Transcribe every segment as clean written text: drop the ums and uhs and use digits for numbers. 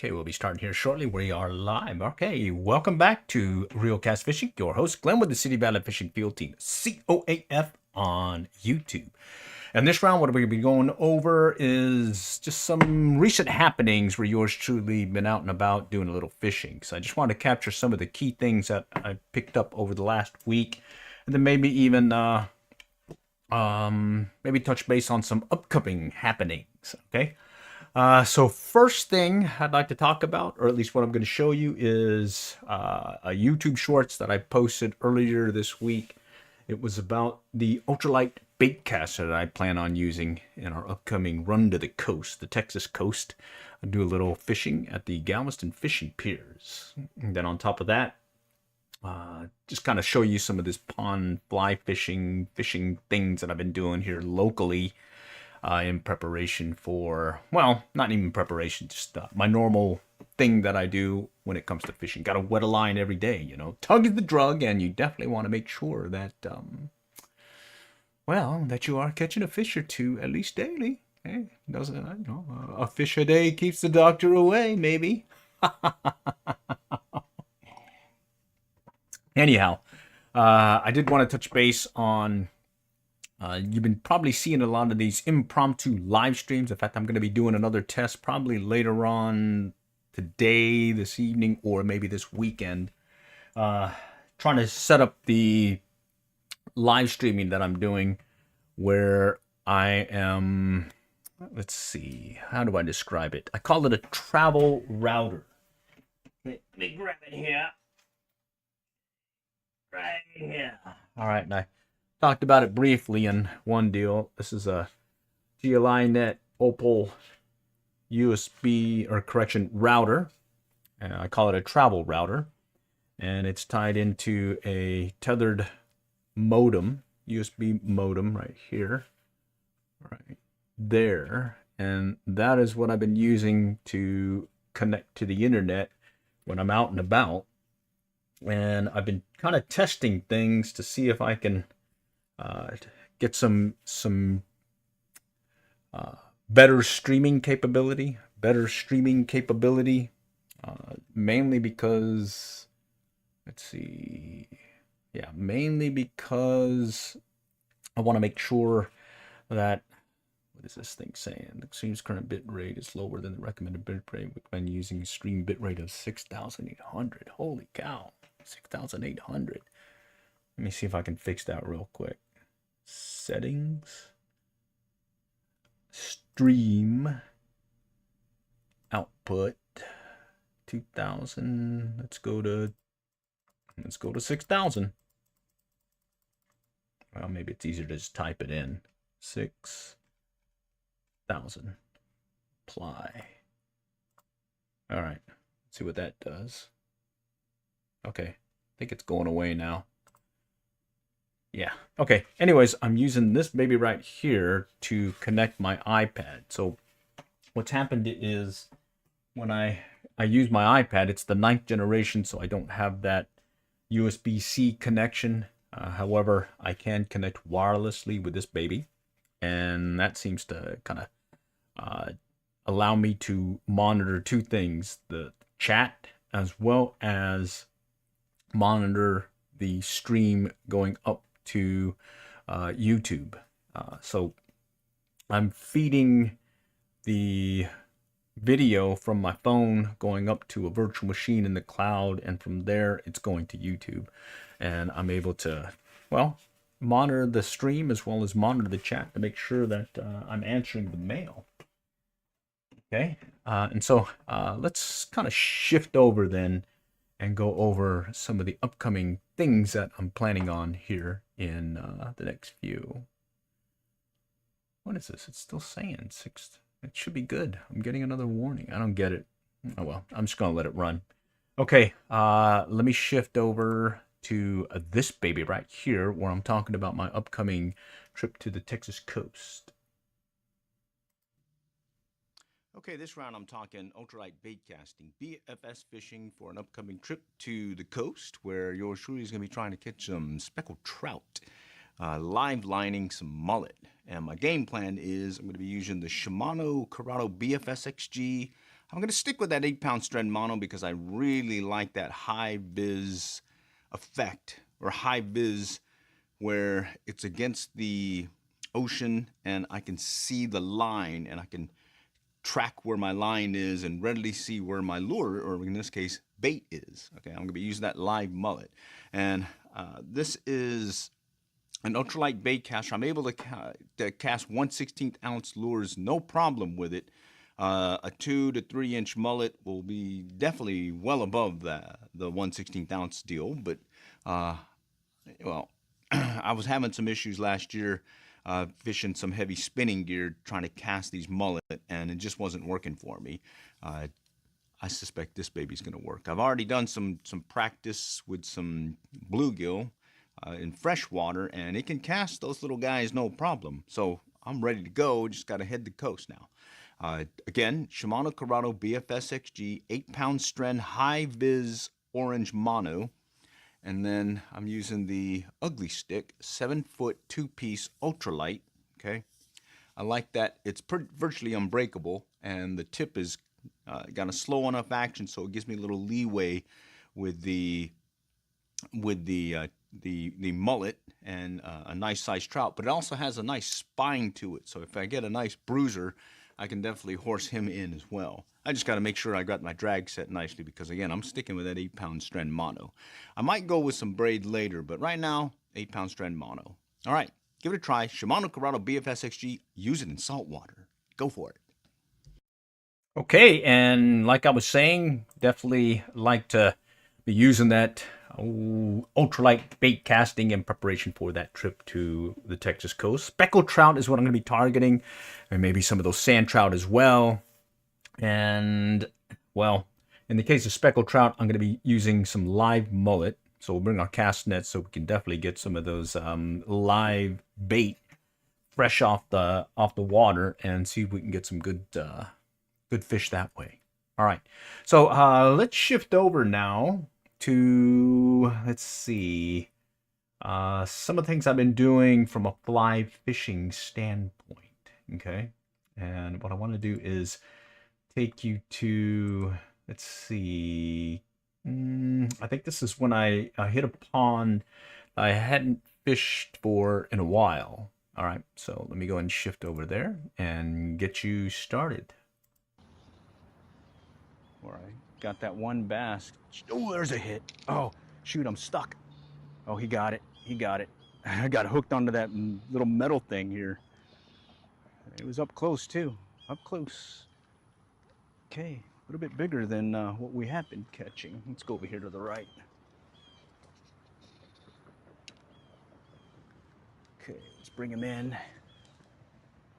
Okay, we'll be starting here shortly. We are live. Okay, welcome back to Real Cast Fishing. Your host, Glenn, with the City Valley Fishing Field Team, COAF, on YouTube. And this round, what we're going to be going over is just some recent happenings where yours truly been out and about doing a little fishing. So I just want to capture some of the key things that I picked up over the last week, and then maybe even maybe touch base on some upcoming happenings. Okay. So first thing I'd like to talk about, or at least what I'm going to show you, is a YouTube Shorts that I posted earlier this week. It was about the ultralight bait caster that I plan on using in our upcoming run to the coast, the Texas coast. I do a little fishing at the Galveston fishing piers. And then on top of that, just kind of show you some of this pond fly fishing things that I've been doing here locally. In preparation for, well, not even preparation, just my normal thing that I do when it comes to fishing. Got to wet a line every day, you know. Tug is the drug, and you definitely want to make sure that, well, that you are catching a fish or two at least daily. Hey, doesn't, you know, a fish a day keeps the doctor away, maybe. Anyhow, I did want to touch base on. You've been probably seeing a lot of these impromptu live streams. In fact, I'm going to be doing another test probably later on today, this evening, or maybe this weekend. Trying to set up the live streaming that I'm doing where I am, let's see, how do I describe it? I call it a travel router. Let me grab it here. Right here. All right, now. Talked about it briefly in one deal. This is a GLI Net Opal USB, or correction, router. I call it a travel router. And it's tied into a tethered modem, USB modem right here. Right there. And that is what I've been using to connect to the internet when I'm out and about. And I've been kind of testing things to see if I can get some better streaming capability. Mainly because, let's see, yeah, mainly because I want to make sure that, what is this thing saying? The stream's current bit rate is lower than the recommended bit rate when using stream bit rate of 6,800. Holy cow, 6,800. Let me see if I can fix that real quick. Settings, stream, output, 2,000. Let's go to 6,000. Well, maybe it's easier to just type it in. 6,000. Apply. All right. Let's see what that does. Okay. I think it's going away now. Yeah. Okay. Anyways, I'm using this baby right here to connect my iPad. So what's happened is when I use my iPad, it's the 9th generation, so I don't have that USB-C connection. However, I can connect wirelessly with this baby, and that seems to kind of allow me to monitor two things: the chat as well as monitor the stream going up to YouTube. So I'm feeding the video from my phone going up to a virtual machine in the cloud, and from there it's going to YouTube, and I'm able to, well, monitor the stream as well as monitor the chat to make sure that I'm answering the mail. Okay, and so let's kind of shift over then and go over some of the upcoming things that I'm planning on here in the next few. What is this? It's still saying 6. It should be good. I'm getting another warning. I don't get it. Oh well, I'm just gonna let it run. Okay, let me shift over to this baby right here, where I'm talking about my upcoming trip to the Texas coast. Okay, this round I'm talking ultralight bait casting, BFS fishing for an upcoming trip to the coast, where yours truly is going to be trying to catch some speckled trout, live lining some mullet. And my game plan is I'm going to be using the Shimano Corrado BFS XG I'm going to stick with that 8-pound strand mono because I really like that high vis effect, or high vis where it's against the ocean and I can see the line and I can track where my line is and readily see where my lure, or in this case, bait is. Okay, I'm going to be using that live mullet. And this is an ultralight bait caster. I'm able to cast 1/16 ounce lures, no problem with it. A 2 to 3 inch mullet will be definitely well above the 1/16 ounce deal. But well, I was having some issues last year fishing some heavy spinning gear trying to cast these mullet, and it just wasn't working for me. I suspect this baby's going to work. I've already done some practice with some bluegill in fresh water, and it can cast those little guys no problem. So I'm ready to go. Just got to head the coast now. Again, Shimano Corrado BFS XG 8-pound strand high vis orange mono. And then I'm using the Ugly Stick 7-foot 2-piece ultralight. Okay, I like that. It's virtually unbreakable, and the tip is got a slow enough action, so it gives me a little leeway with the mullet and a nice sized trout. But it also has a nice spine to it, so if I get a nice bruiser, I can definitely horse him in as well. I just got to make sure I got my drag set nicely because, again, I'm sticking with that 8-pound strand mono. I might go with some braid later, but right now, 8-pound strand mono. All right, give it a try. Shimano Corrado BFS XG. Use it in salt water. Go for it. Okay, and like I was saying, definitely like to be using that ultralight bait casting in preparation for that trip to the Texas coast. Speckled trout is what I'm going to be targeting, and maybe some of those sand trout as well. And, well, in the case of speckled trout, I'm going to be using some live mullet. So we'll bring our cast nets so we can definitely get some of those live bait fresh off the water and see if we can get some good fish that way. All right, so let's shift over now to, let's see, some of the things I've been doing from a fly fishing standpoint. Okay, and what I want to do is take you to, let's see, I think this is when I hit a pond I hadn't fished for in a while. All right, so let me go and shift over there and get you started. All right, got that one bass. Oh, there's a hit. Oh, shoot, I'm stuck. Oh, he got it. He got it. I got hooked onto that little metal thing here. It was up close, too. Up close. Okay, a little bit bigger than what we have been catching. Let's go over here to the right. Okay, let's bring him in.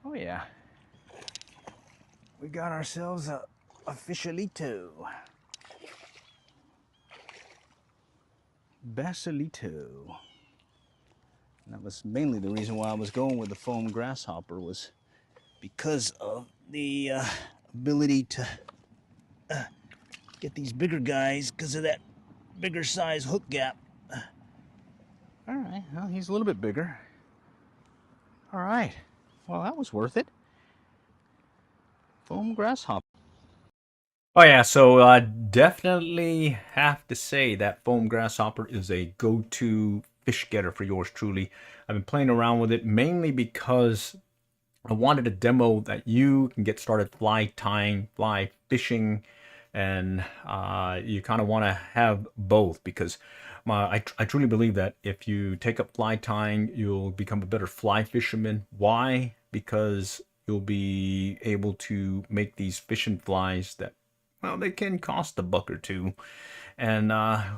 Oh, yeah. We got ourselves a fishalito. Basilito. And that was mainly the reason why I was going with the foam grasshopper, was because of the ability to get these bigger guys because of that bigger size hook gap. All right, well, he's a little bit bigger. All right, well, that was worth it. Foam grasshopper. Oh yeah, so definitely have to say that foam grasshopper is a go-to fish getter for yours truly. I've been playing around with it mainly because I wanted a demo that you can get started fly tying, fly fishing, and you kind of want to have both because I truly believe that if you take up fly tying, you'll become a better fly fisherman. Why? Because you'll be able to make these fishing flies that, well, they can cost a buck or two, and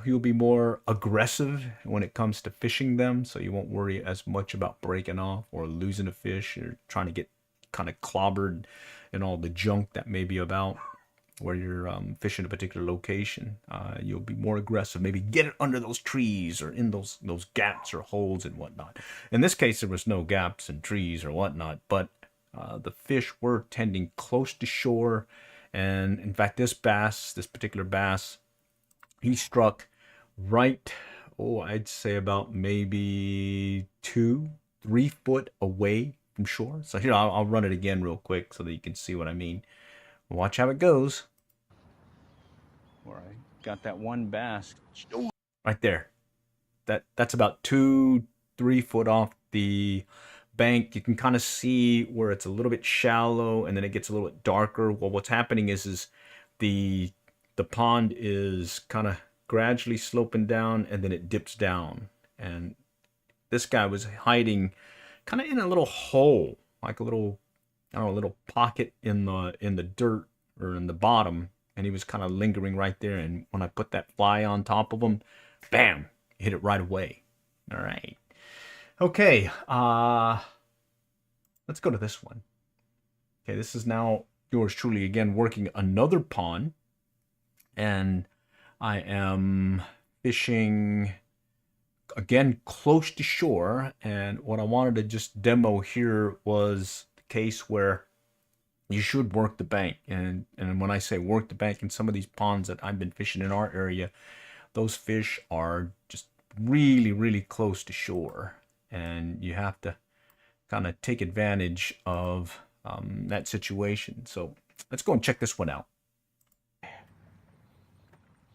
you'll be more aggressive when it comes to fishing them, so you won't worry as much about breaking off or losing a fish or trying to get kind of clobbered and all the junk that may be about where you're fishing a particular location. You'll be more aggressive, maybe get it under those trees or in those gaps or holes and whatnot. In this case, there was no gaps and trees or whatnot, but the fish were tending close to shore. And in fact, this particular bass, he struck right, I'd say about maybe 2-3 foot away from shore. So here, I'll run it again real quick so that you can see what I mean. Watch how it goes. where I got that one bass. Right there. That's about 2-3 foot off the bank. You can kind of see where it's a little bit shallow and then it gets a little bit darker. Well, what's happening is the pond is kind of gradually sloping down and then it dips down. And this guy was hiding kind of in a little hole, like a little, I don't know, a little pocket in the dirt or in the bottom, and he was kind of lingering right there. And when I put that fly on top of him, bam, hit it right away. All right. Okay, let's go to this one. Okay, this is now yours truly again working another pond, and I am fishing again close to shore. And what I wanted to just demo here was the case where you should work the bank. And when I say work the bank, in some of these ponds that I've been fishing in our area, those fish are just really close to shore, and you have to kind of take advantage of that situation. So let's go and check this one out.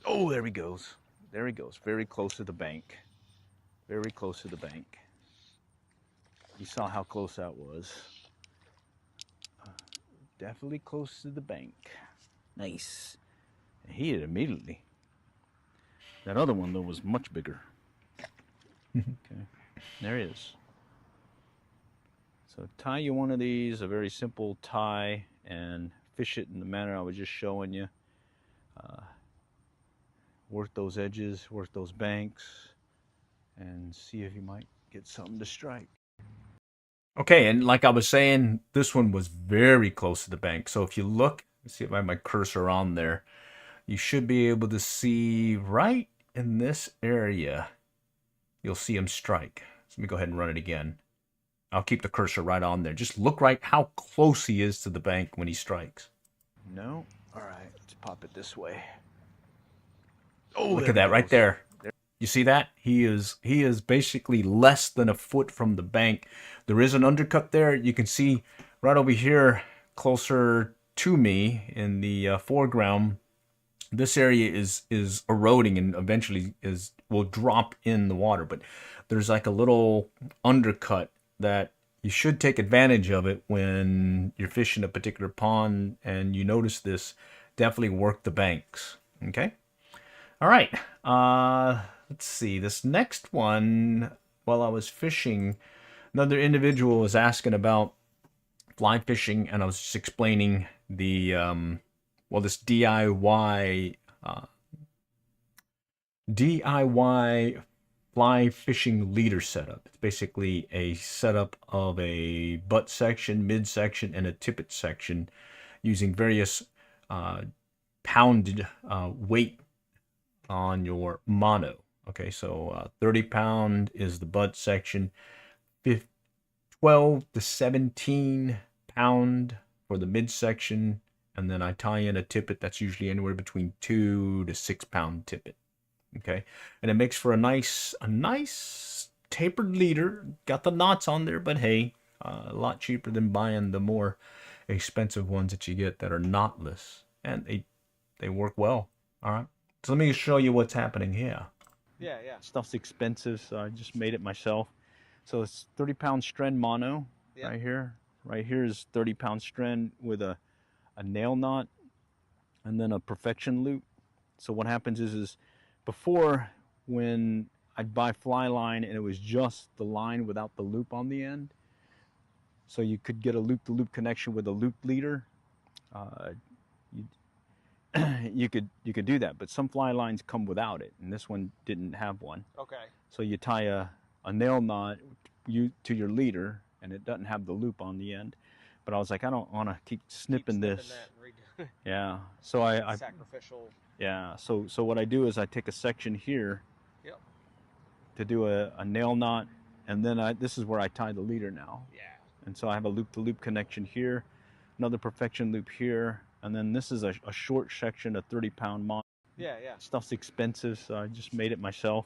Oh, there he goes. There he goes. Very close to the bank. Very close to the bank. You saw how close that was. Definitely close to the bank. Nice. And he hit immediately. That other one, though, was much bigger. Okay. There he is. So tie you one of these, a very simple tie, and fish it in the manner I was just showing you. Work those edges, work those banks, and see if you might get something to strike. Okay, and like I was saying, this one was very close to the bank. So if you look, let's see if I have my cursor on there, you should be able to see right in this area, you'll see him strike. So let me go ahead and run it again. I'll keep the cursor right on there. Just look right how close he is to the bank when he strikes. No? All right, let's pop it this way. Oh, look at that right there. You see that? He is basically less than a foot from the bank. There is an undercut there. You can see right over here, closer to me in the foreground, this area is eroding and eventually will drop in the water. But there's like a little undercut that you should take advantage of it when you're fishing a particular pond and you notice this. Definitely work the banks. Okay. All right. Let's see. This next one, while I was fishing, another individual was asking about fly fishing, and I was just explaining the this DIY fly fishing leader setup. It's basically a setup of a butt section, mid section, and a tippet section using various pounded weight on your mono. Okay, so 30 pound is the butt section, 12 to 17 pound for the mid section, and then I tie in a tippet that's usually anywhere between 2 to 6 pound tippet. Okay, and it makes for a nice tapered leader. Got the knots on there, but hey, a lot cheaper than buying the more expensive ones that you get that are knotless, and they work well. All right, so let me show you what's happening here. Yeah. Stuff's expensive, so I just made it myself. So it's 30 pound strand mono. Yep. Right here. Right here is 30 pound strand with a nail knot and then a perfection loop. So what happens is before, when I'd buy fly line and it was just the line without the loop on the end, so you could get a loop-to-loop connection with a loop leader. You could do that, but some fly lines come without it, and this one didn't have one. Okay. So you tie a nail knot to your leader, and it doesn't have the loop on the end. But I was like, I don't want to keep snipping this. Yeah. So I sacrificial. Yeah. So what I do is I take a section here. Yep. To do a nail knot, and then this is where I tie the leader now. Yeah. And so I have a loop-to-loop connection here, another perfection loop here. And then this is a short section, a 30 pound mono. Yeah. Stuff's expensive, so I just made it myself.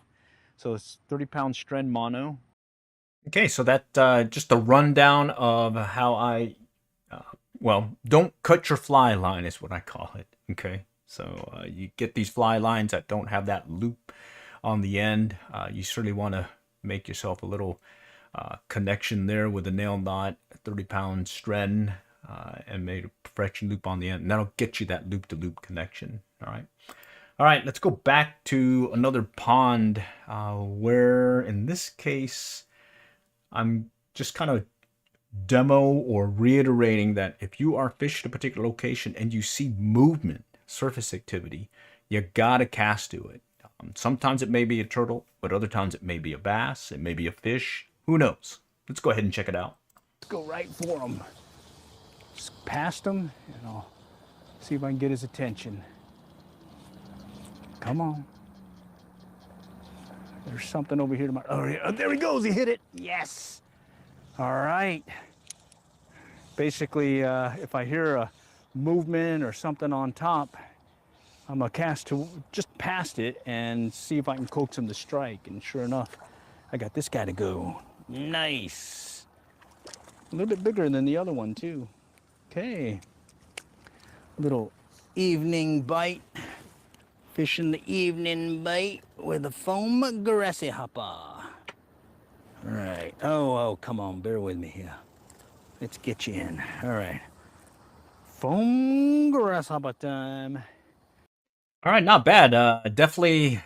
So it's 30 pound strand mono. Okay, so that just a rundown of how I, don't cut your fly line is what I call it. Okay, So you get these fly lines that don't have that loop on the end. You certainly want to make yourself a little connection there with a nail knot, 30-pound Stren, and made a perfection loop on the end. And that'll get you that loop-to-loop connection. All right, let's go back to another pond where, in this case, I'm just kind of demo or reiterating that if you are fishing a particular location and you see movement, surface activity, you gotta cast to it. Sometimes it may be a turtle, but other times it may be a bass, it may be a fish. Who knows? Let's go ahead and check it out. Let's go right for him. Just past him, and I'll see if I can get his attention. Come on. There's something over here to my... Oh, there he goes. He hit it. Yes. All right. Basically, if I hear a movement or something on top, I'm going to cast to just past it and see if I can coax him to strike. And sure enough, I got this guy to go. Nice. A little bit bigger than the other one, too. Okay. Little evening bite. Fishing the evening bait with a foam grasshopper. All right. Oh, come on. Bear with me here. Let's get you in. All right. Foam grasshopper time. All right, not bad. Definitely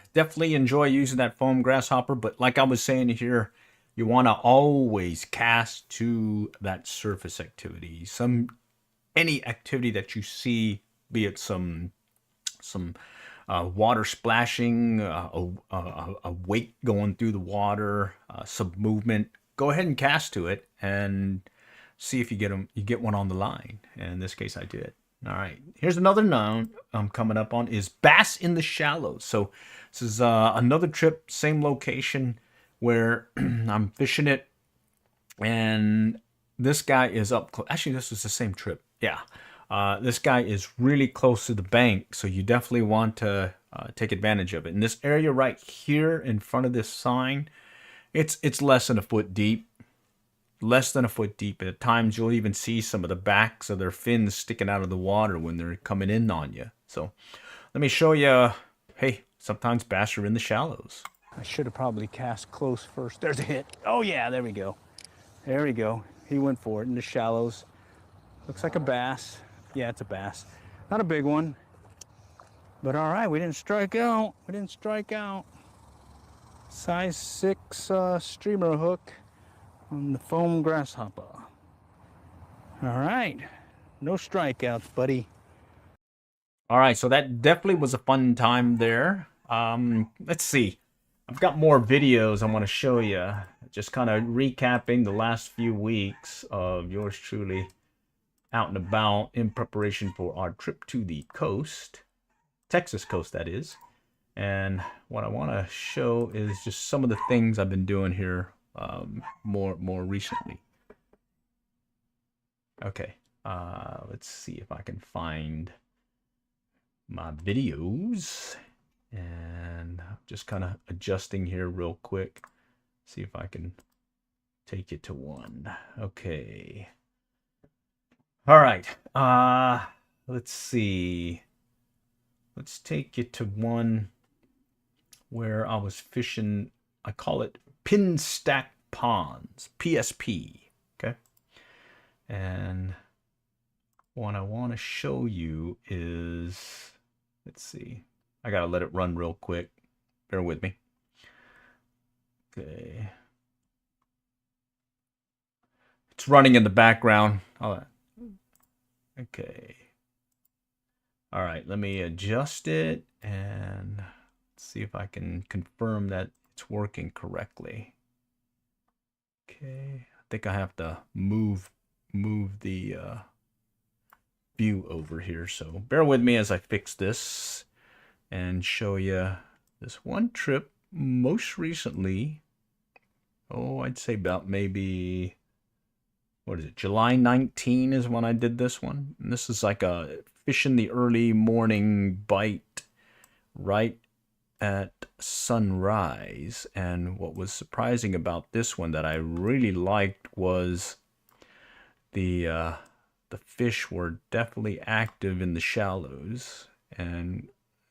enjoy using that foam grasshopper. But like I was saying here, you want to always cast to that surface activity. Any activity that you see, be it some water splashing, a weight going through the water, some movement. Go ahead and cast to it and see if you get one on the line. And in this case, I did. All right. Here's another noun I'm coming up on is bass in the shallows. So this is another trip, same location where I'm fishing it, and this guy is up close. Actually, this was the same trip. Yeah. This guy is really close to the bank, so you definitely want to take advantage of it. In this area right here in front of this sign, it's less than a foot deep. Less than a foot deep. At times, you'll even see some of the backs of their fins sticking out of the water when they're coming in on you. So let me show you, hey, sometimes bass are in the shallows. I should have probably cast close first. There's a hit. Oh, yeah, there we go. There we go. He went for it in the shallows. Looks like a bass. Yeah, it's a bass. Not a big one. But all right, we didn't strike out. We didn't strike out. Size 6 streamer hook on the foam grasshopper. All right. No strikeouts, buddy. All right, so that definitely was a fun time there. Let's see. I've got more videos I want to show you. Just kind of recapping the last few weeks of yours truly out and about in preparation for our trip to the coast, Texas coast, that is. And what I want to show is just some of the things I've been doing here more recently. Okay, let's see if I can find my videos, and I'm just kind of adjusting here real quick. See if I can take you to one. Okay. All right. Let's see. Let's take you to one where I was fishing. I call it Pin Stack Ponds, PSP. Okay. And what I want to show you is, let's see. I got to let it run real quick. Bear with me. Okay. It's running in the background. Okay. All right, let me adjust it and see if I can confirm that it's working correctly. Okay, I think I have to move the view over here, so bear with me as I fix this and show you this one trip most recently. Oh, I'd say about maybe, what is it, July 19 is when I did this one. And this is like a fish in the early morning bite right at sunrise. And what was surprising about this one that I really liked was the fish were definitely active in the shallows. And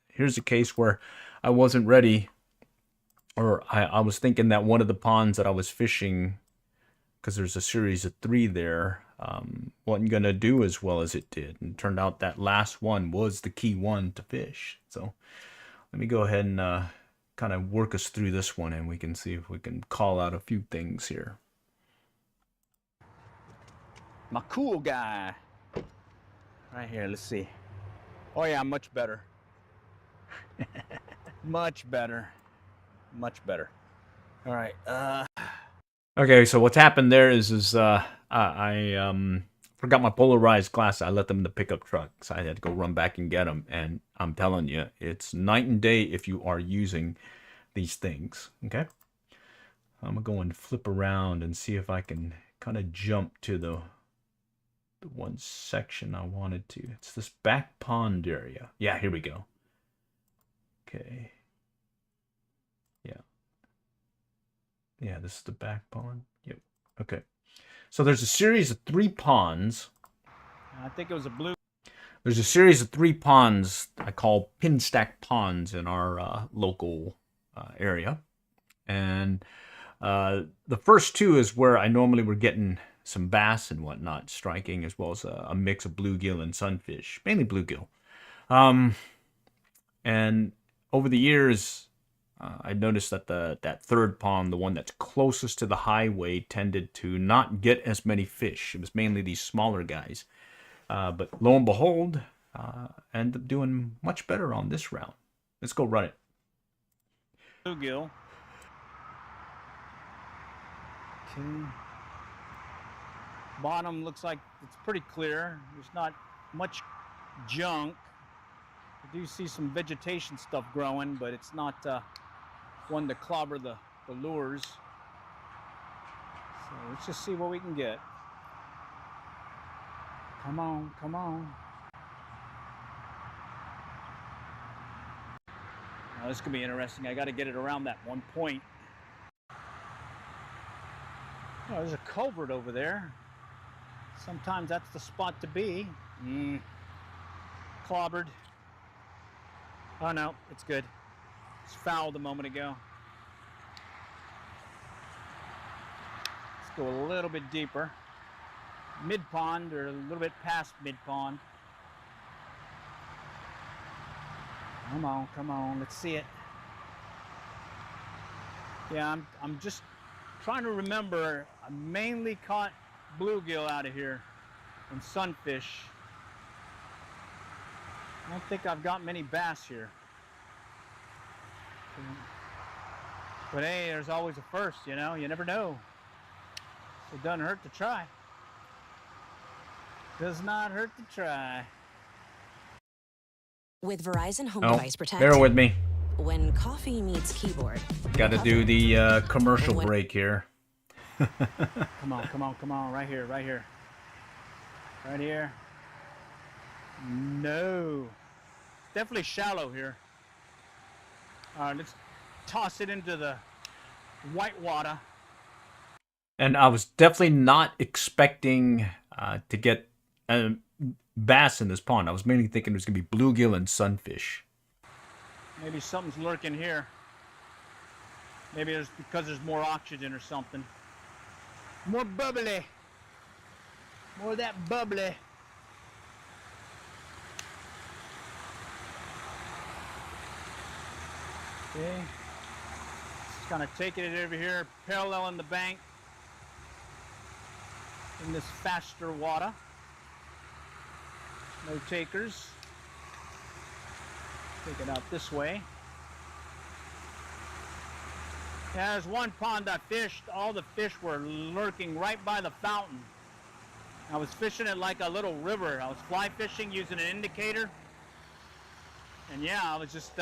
here's a case where I wasn't ready, or I was thinking that one of the ponds that I was fishing, because there's a series of 3 there, wasn't going to do as well as it did. And it turned out that last one was the key one to fish. So let me go ahead and kind of work us through this one, and we can see if we can call out a few things here. My cool guy. Right here, let's see. Oh yeah, much better. Much better. Much better. All right. Okay, so what's happened there is I forgot my polarized glasses. I let them in the pickup truck, so I had to go run back and get them. And I'm telling you, it's night and day if you are using these things. Okay, I'm gonna go and flip around and see if I can kind of jump to the one section I wanted to. It's this back pond area. Yeah, here we go. Okay. Yeah, this is the back pond. Yep. Okay. So there's a series of 3 ponds. I think it was a blue. There's a series of 3 ponds I call pin stack ponds in our local area. And the first 2 is where I normally were getting some bass and whatnot striking, as well as a mix of bluegill and sunfish, mainly bluegill. And over the years, I noticed that that 3rd pond, the one that's closest to the highway, tended to not get as many fish. It was mainly these smaller guys. But lo and behold, I ended up doing much better on this round. Let's go run it. Bluegill. Okay. Bottom looks like it's pretty clear. There's not much junk. I do see some vegetation stuff growing, but it's not one to clobber the lures. So let's just see what we can get. Come on, come on. Now this could be interesting. I got to get it around that one point. Oh, there's a culvert over there. Sometimes that's the spot to be. Clobbered. Oh no, it's good. It's fouled a moment ago. Let's go a little bit deeper. Mid-pond, or a little bit past mid-pond. Come on, let's see it. Yeah, I'm just trying to remember. I mainly caught bluegill out of here and sunfish. I don't think I've got many bass here. But hey, there's always a first, you know? You never know. So it doesn't hurt to try. Does not hurt to try. With Verizon Home Device Protect, bear with me. When coffee meets keyboard. Got to do the commercial break here. Come on. Right here. Right here. No. Definitely shallow here. All right, let's toss it into the white water. And I was definitely not expecting to get bass in this pond. I was mainly thinking it was going to be bluegill and sunfish. Maybe something's lurking here. Maybe it's because there's more oxygen or something. More bubbly. More of that bubbly. Okay. Just kind of taking it over here, paralleling the bank in this faster water. No takers. Take it out this way. Yeah, there's one pond I fished. All the fish were lurking right by the fountain. I was fishing it like a little river. I was fly fishing using an indicator. And yeah, I was just,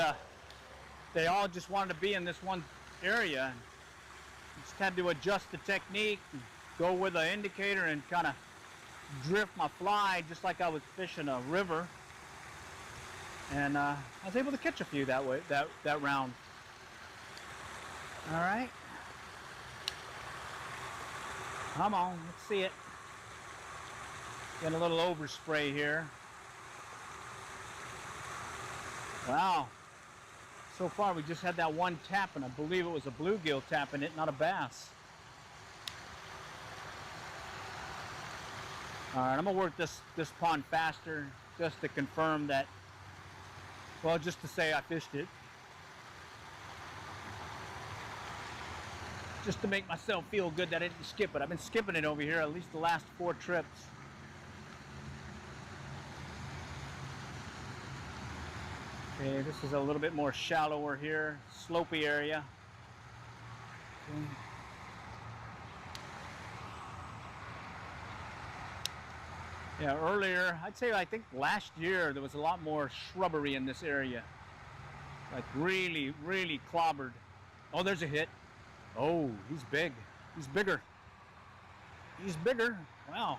they all just wanted to be in this one area. Just had to adjust the technique, and go with the indicator and kind of drift my fly just like I was fishing a river. And I was able to catch a few that way, that round. All right. Come on, let's see it. Getting a little overspray here. Wow. So far we just had that one tap, and I believe it was a bluegill tapping it, not a bass. All right, I'm gonna work this pond faster just to confirm that, well, just to say I fished it. Just to make myself feel good that I didn't skip it. I've been skipping it over here at least the last 4 trips. Okay, this is a little bit more shallower here, slopey area. Okay. Yeah, earlier, I'd say I think last year there was a lot more shrubbery in this area. Like really, really clobbered. Oh, there's a hit. Oh, he's big. He's bigger. He's bigger. Wow.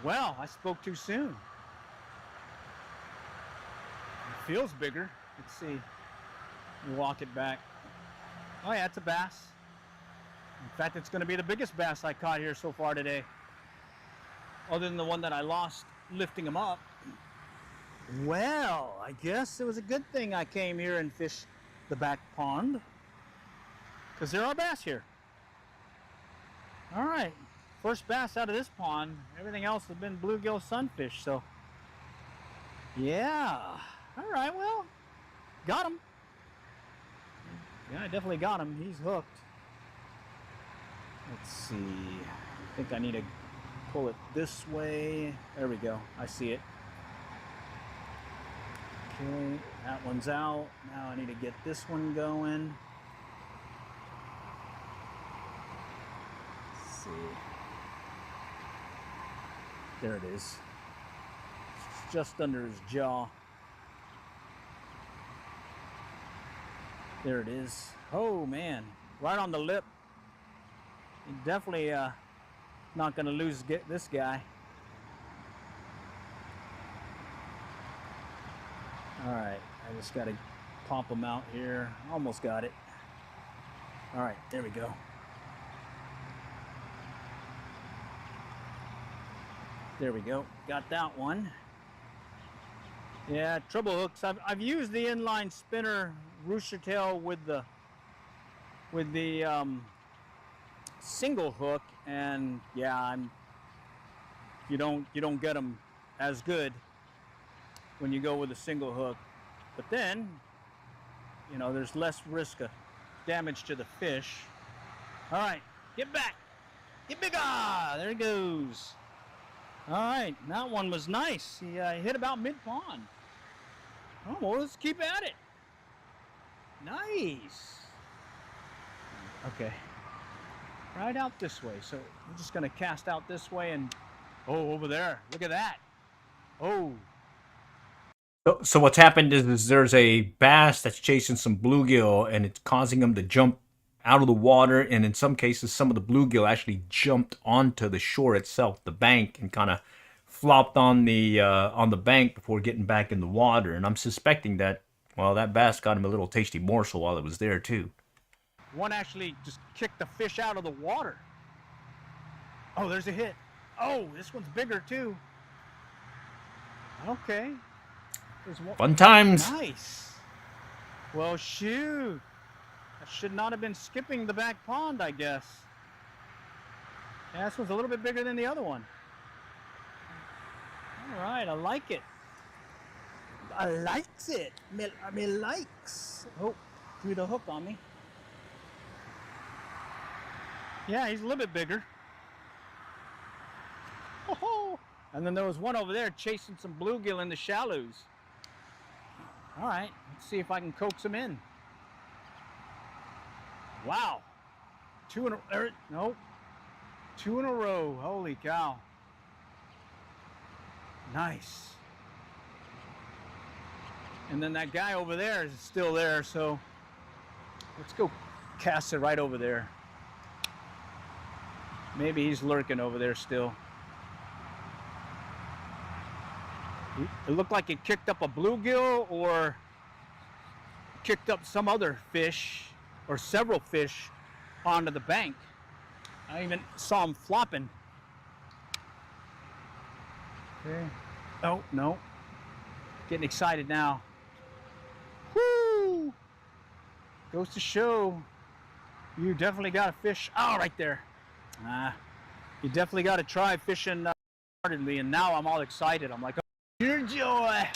Well, I spoke too soon. It feels bigger. Let's see. Walk it back. Oh yeah, it's a bass. In fact, it's going to be the biggest bass I caught here so far today. Other than the one that I lost lifting him up. Well, I guess it was a good thing I came here and fished the back pond, because there are bass here. All right, first bass out of this pond. Everything else has been bluegill sunfish, so yeah. All right, well, got him. Yeah, I definitely got him. He's hooked. Let's see. I think I need to pull it this way. There we go. I see it. Okay, that one's out. Now I need to get this one going. Let's see. There it is. It's just under his jaw. There it is. Oh man, right on the lip. Definitely not gonna lose this guy. All right, I just gotta pop him out here. Almost got it. All right, there we go. There we go, got that one. Yeah, treble hooks. I've used the inline spinner rooster tail with the single hook, and yeah, you don't get them as good when you go with a single hook. But then, you know, there's less risk of damage to the fish. All right, get back, get bigger. There he goes. All right, that one was nice. He hit about mid-pond. Oh, well, let's keep at it. Nice. Okay. Right out this way. So we're just gonna cast out this way, and oh, over there. Look at that. Oh. So what's happened is there's a bass that's chasing some bluegill, and it's causing them to jump out of the water, and in some cases some of the bluegill actually jumped onto the shore itself, the bank, and kind of flopped on the bank before getting back in the water. And I'm suspecting that, well, that bass got him a little tasty morsel while it was there too. One actually just kicked the fish out of the water. Oh, there's a hit. Oh, this one's bigger too. Okay. There's one. Fun times. Nice. Well, shoot. I should not have been skipping the back pond, I guess. Yeah, this one's a little bit bigger than the other one. All right, I like it. I likes it. Me likes. Oh, threw the hook on me. Yeah, he's a little bit bigger. Oh, and then there was one over there chasing some bluegill in the shallows. All right, let's see if I can coax him in. Wow. Two in a row. Holy cow. Nice. And then that guy over there is still there, so let's go cast it right over there. Maybe he's lurking over there still. It looked like it kicked up a bluegill or kicked up some other fish or several fish onto the bank. I even saw him flopping. Okay. Oh, no. Getting excited now. goes to show you definitely got to fish. Oh, right there. You definitely got to try fishing heartedly, and now I'm all excited. I'm like, oh, dear joy.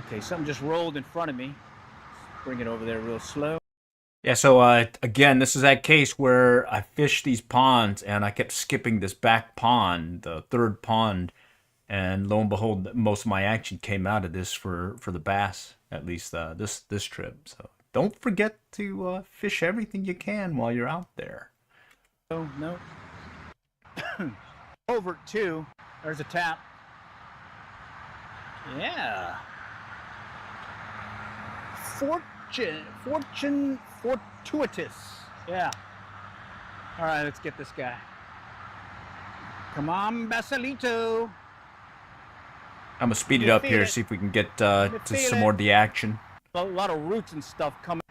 Okay, something just rolled in front of me. Bring it over there real slow. Yeah, so again, this is that case where I fished these ponds and I kept skipping this back pond, the third pond, and lo and behold, most of my action came out of this for the bass, at least this trip. So don't forget to fish everything you can while you're out there. Oh, no. Over 2. There's a tap. Yeah. Fortuitous. Yeah. All right, let's get this guy. Come on, Basilito. I'm gonna speed it up here, see if we can get to some more of the action. A lot of roots and stuff coming.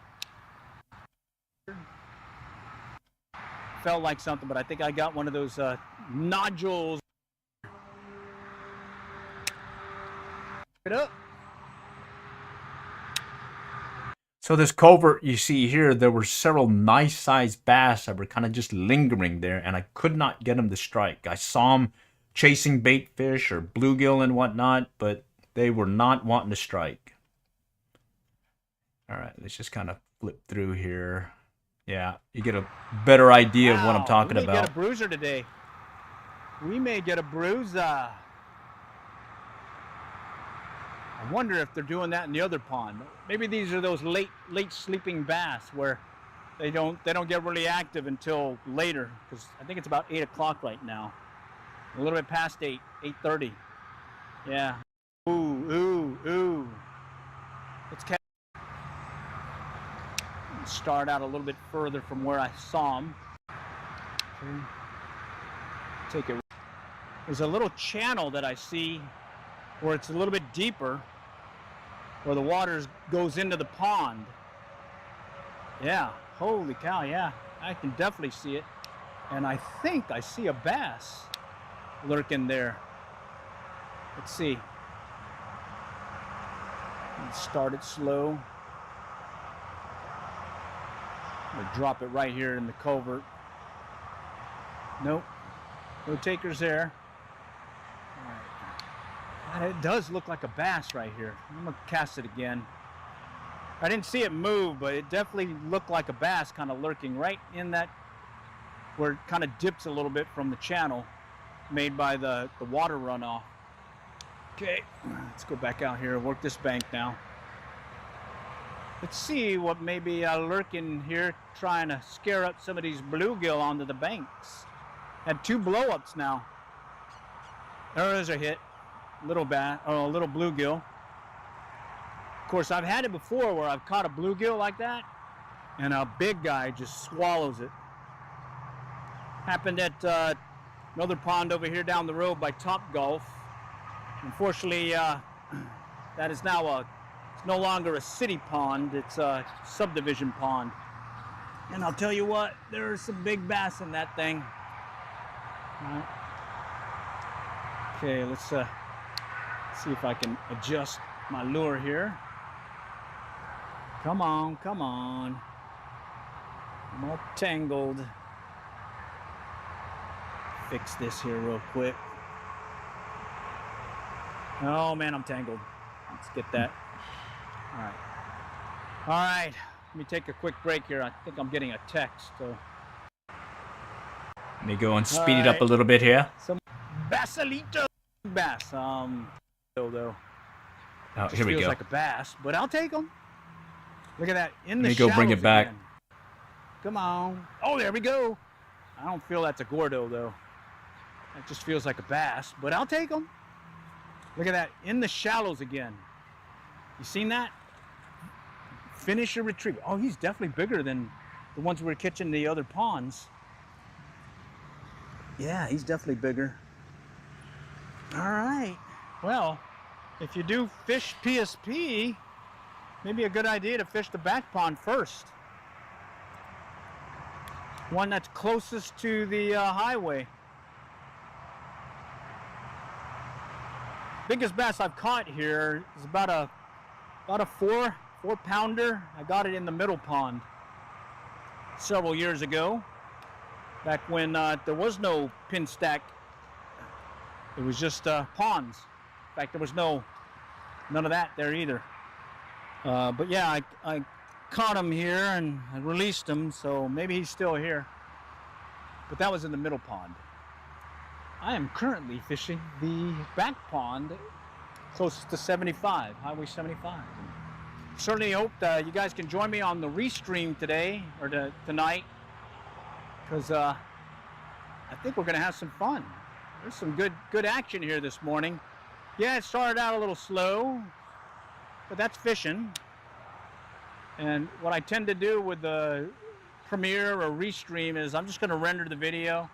Felt like something, but I think I got one of those nodules. Get up. So this culvert you see here, there were several nice sized bass that were kind of just lingering there, and I could not get them to strike. I saw them chasing bait fish or bluegill and whatnot, but they were not wanting to strike. All right, let's just kind of flip through here. Yeah, you get a better idea of what I'm talking about. We may get a bruiser today. We may get a bruiser. I wonder if they're doing that in the other pond. Maybe these are those late sleeping bass where they don't get really active until later, because I think it's about 8 o'clock right now. A little bit past 8:30. Yeah. Ooh. Let's start out a little bit further from where I saw him. Okay. Take it. There's a little channel that I see where it's a little bit deeper, where the water goes into the pond. Yeah, holy cow, yeah. I can definitely see it. And I think I see a bass lurking there. Let's see. Let's start it slow. I'm gonna drop it right here in the culvert. Nope, no takers there. All right. God, it does look like a bass right here. I'm gonna cast it again. I didn't see it move, but it definitely looked like a bass kind of lurking right in that, where it kind of dips a little bit from the channel made by the water runoff. Okay, let's go back out here and work this bank now. Let's see what may be lurking here, trying to scare up some of these bluegill onto the banks. Had 2 blow-ups now. There is a hit. Little bluegill. Of course, I've had it before where I've caught a bluegill like that, and a big guy just swallows it. Happened at another pond over here down the road by Top Golf. Unfortunately, that is now it's no longer a city pond, it's a subdivision pond. And I'll tell you what, there are some big bass in that thing. All right. Okay, let's see if I can adjust my lure here. Come on. I'm all tangled. Fix this here real quick. Oh man, I'm tangled. Let's get that. All right, let me take a quick break here. I think I'm getting a text. So let me go and speed it up a little bit here. Some Basilito bass. Though. Oh, Just here we feels go. like a bass, but I'll take them. Look at that in the Let me go bring it back. Again. Come on. Oh, there we go. I don't feel that's a Gordo though. That just feels like a bass, but I'll take them. Look at that in the shallows again. You seen that? Finish your retrieve. Oh, he's definitely bigger than the ones we were catching in the other ponds. Yeah, he's definitely bigger. All right. Well, if you do fish PSP, maybe a good idea to fish the back pond first. One that's closest to the highway. Biggest bass I've caught here is about a 4 4-pounder. I got it in the middle pond several years ago, back when there was no pin stack. It was just ponds. In fact, there was none of that there either. But yeah, I caught him here and I released him, so maybe he's still here. But that was in the middle pond. I am currently fishing the back pond close to 75, Highway 75. Certainly hope you guys can join me on the restream today or tonight, because I think we're going to have some fun. There's some good action here this morning. Yeah, it started out a little slow, but that's fishing. And what I tend to do with the Premiere or Restream is I'm just going to render the video,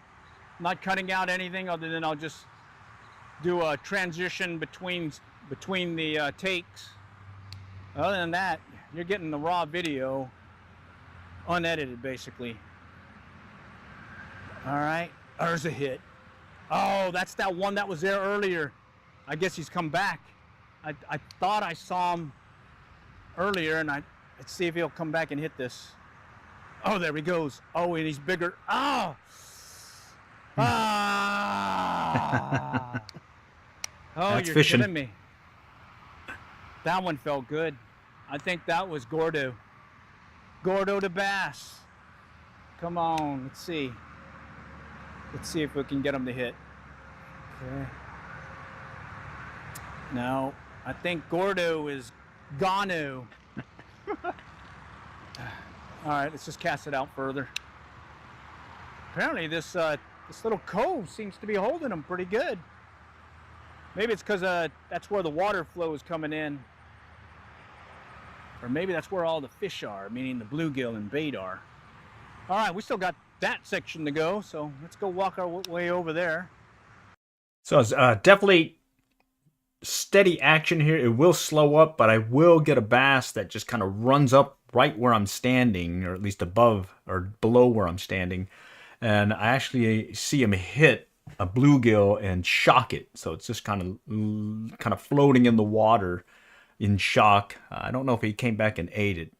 not cutting out anything other than I'll just do a transition between the takes. Other than that, you're getting the raw video, unedited basically. All right, there's a hit. Oh, that's that one that was there earlier. I guess he's come back. I thought I saw him earlier, and let's see if he'll come back and hit this. Oh, there he goes. Oh, and he's bigger. Oh! Ah! Oh, That's you're fishing. kidding me. That one felt good. I think that was Gordo. Gordo the bass. Come on, let's see. Let's see if we can get him to hit. Okay. No, I think Gordo is Gano. All right, let's just cast it out further. Apparently this little cove seems to be holding them pretty good. Maybe it's because that's where the water flow is coming in. Or maybe that's where all the fish are, meaning the bluegill and bait are. All right, we still got that section to go, so let's go walk our way over there. So it's definitely steady action here. It will slow up, but I will get a bass that just kind of runs up right where I'm standing, or at least above or below where I'm standing. And I actually see him hit a bluegill and shock it. So it's just kind of floating in the water in shock. I don't know if he came back and ate it.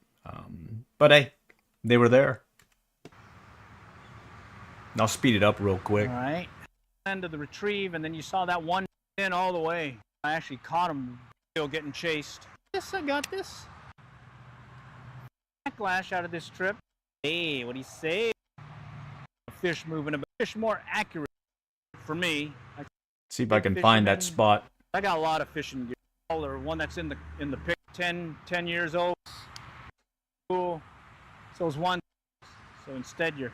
But hey, they were there. I'll speed it up real quick. All right. End of the retrieve, and then you saw that one in all the way. I actually caught him still getting chased. Yes, I got this. Backlash out of this trip. Hey, what do you say? Fish moving about. Fish more accurate for me. See if I can find that spot. I got a lot of fishing gear. Or one that's in the pic, 10 years old. Cool. So it's one. So instead you're.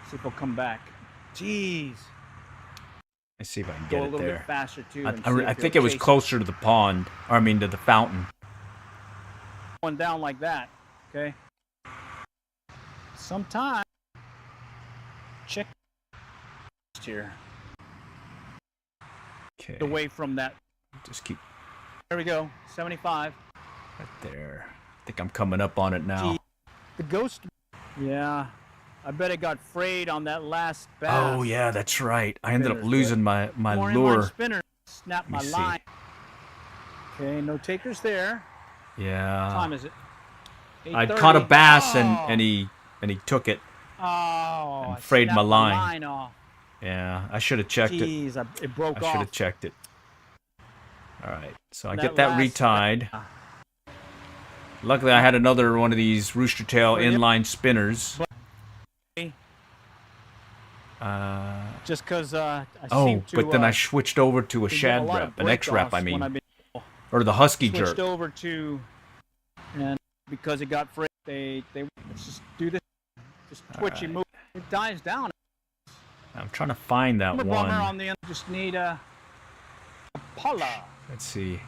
See if he'll come back. Jeez. Let's see if I can Go get a it little there. bit faster too. I think it was closer to the pond, or I mean to the fountain. Going down like that, okay? Sometime. Check here. Okay. Away from that. Just keep. There we go. 75. Right there. I think I'm coming up on it now. The ghost. Yeah. I bet it got frayed on that last bass. Oh yeah, that's right. I ended up Spinners, losing my More lure. inline spinner. Snap my Let me see. line. Okay, no takers there. Yeah. What time is it? I caught a 8:30. bass Oh. and he took it. Oh, and I frayed snapped my line. line off. Yeah, I should have checked it. Jeez, it broke I should off. have checked it. All right, so I That get that last- retied. Luckily, I had another one of these rooster tail Yep. inline spinners. Just because I Oh, seem to, but then I switched over to a to get shad lot of rep, an X rep, I break-offs when mean, I've been or the husky switched jerk. over to, and because it got frayed, they let's just do this, just twitchy move. It dies down. I'm trying to find that Bummer one. on the end. Just need a Paula. Let's see.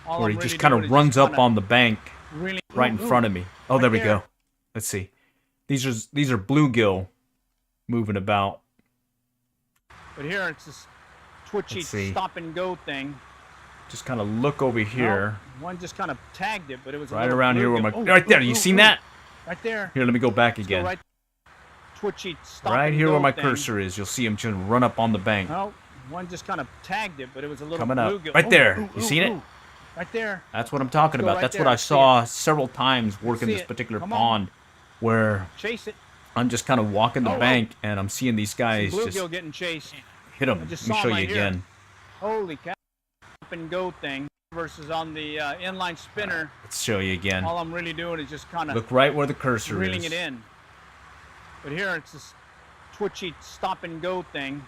All Where I'm he just really kind doing of is runs up kinda on the bank really, right in front of me. Oh, Right there we there. go. Let's see. These are bluegill moving about. But here it's this twitchy Let's see. stop and go thing. Just kind of look over here. No, one just kind of tagged it, but it was a Right little around here where my... bluegill. Right there, you seen that? Right there. Here, let me go back Let's go again. right, twitchy stop Right and here go where my thing. cursor is. You'll see him just run up on the bank. No, one just kind of tagged it, but it was a little Coming up. bluegill. Right there. Ooh, You seen it? Right there. That's what I'm talking Go about. right That's there. what I See saw several times working See this it. particular Come on. pond, where Chase it. I'm just kind of walking the Oh, bank and I'm seeing these Some guys just bluegill getting chased. hit them. I just Let me saw show 'em you right here. again. Holy cow. Up and go thing versus on the inline spinner. Let's show you again. All I'm really doing is just kind of Look right where the cursor reeling is. it in. But here it's this twitchy stop and go thing.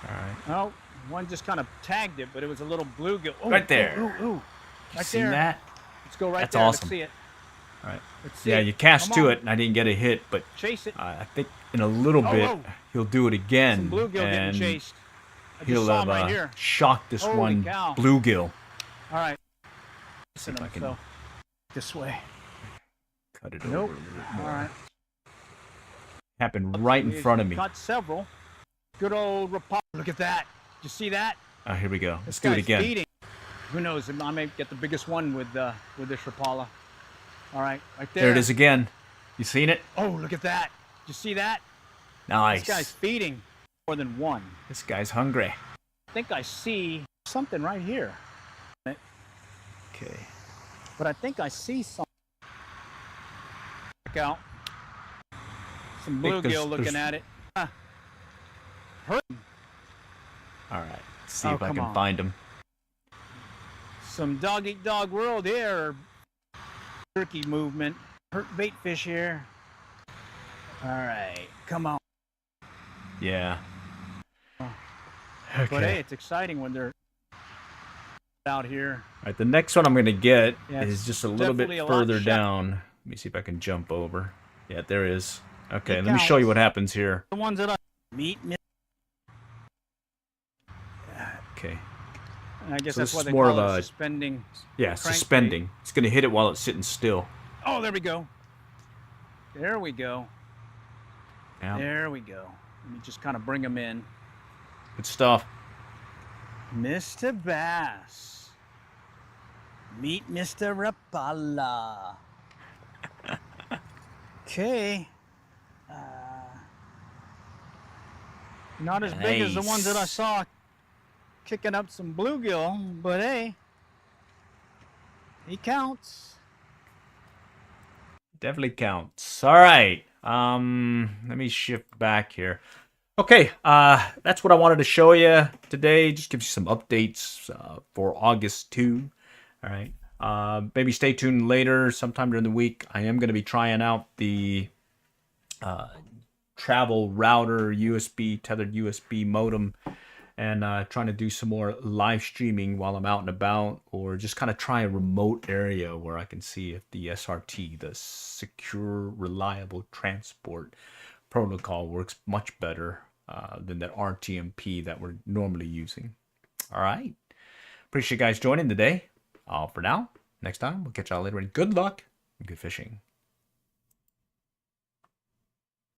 All right. Oh, one just kind of tagged it, but it was a little bluegill. Oh, Right there. Ooh, ooh, ooh. You Right seen there. that? Let's go right That's there. awesome. Let's see it. All right. Let's see Yeah, it. you cast Come to on. it and I didn't get a hit, but Chase it. I think in a little bit oh. he'll do it again. Some bluegill getting and chased. I just he'll saw have him right here. shocked this Holy one cow. bluegill. All right. See if I can So, this way. cut it Nope. over a little bit All more. right. Happened right in He's front of me. Caught several. Good old Rapala. Look at that. Did you see that? Here we go. This Let's do it guy's again. feeding. Who knows? I may get the biggest one with this Rapala. All right, right there. There it is again. You seen it? Oh, look at that. Did you see that? Nice. This guy's feeding more than one. This guy's hungry. I think I see something right here. Okay. But I think I see something. Check out. Some think there's- bluegill looking there's- at it. Hurt. All right. Let's see Oh, if I come can on. find him. Some dog eat dog world here. Turkey movement. Hurt bait fish here. All right, come on. Yeah. But Okay. hey, it's exciting when they're out here. All right. The next one I'm gonna get Yeah, is it's just a little bit definitely a lot further shallow. down. Let me see if I can jump over. Yeah, there it is. Okay. It Let me show you counts. what happens here. The ones that I meet. Okay. And I guess So that's this why is they more call of it a- suspending. Yeah, Crankbait. suspending. It's gonna hit it while it's sitting still. Oh, there we go. There we go. Yeah. There we go. Let me just kind of bring them in. Good stuff. Mr. Bass. Meet Mr. Rapala. Okay. Not as big as the ones that I Nice. saw kicking up some bluegill, but hey, he counts. Definitely counts. All right. Let me shift back here. Okay, that's what I wanted to show you today. Just give you some updates for August 2. All right. Maybe stay tuned later, sometime during the week. I am going to be trying out the travel router USB, tethered USB modem, and trying to do some more live streaming while I'm out and about, or just kind of try a remote area where I can see if the SRT, the Secure Reliable Transport Protocol, works much better than that RTMP that we're normally using. All right. Appreciate you guys joining today. For now, next time, we'll catch y'all later, and good luck and good fishing.